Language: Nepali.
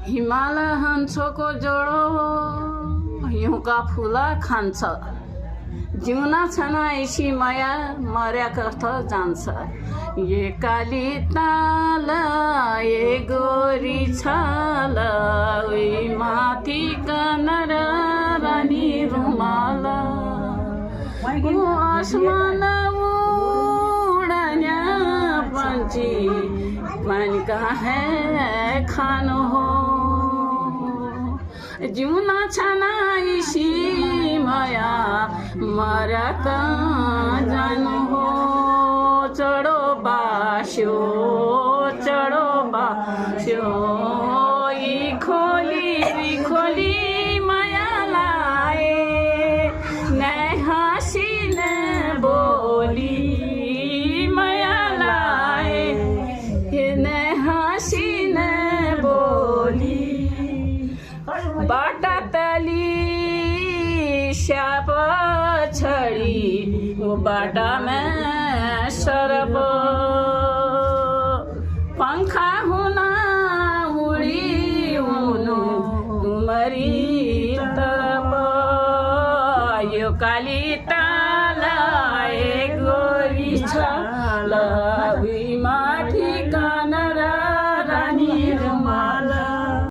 हिमाल हन्छोको जोडो हिउँका फुला खान्छ जिउना छन् ऐसी माया मर्या कथ जान्छ ये काली ताल ये गोरी छाल उही माथि कनर रानी रुमाल आसमान उड़न्या पंछी मन का है खानो हो जिउना छन् ऐसी माया मर्या कहाँ जानु हो चढो बास्यो यी खोली माया लाए नै हाँसी नै बोली माया लाए नै हाँसी नै बोली बाटा तली श्याप छड़ी वो बाटा में सरप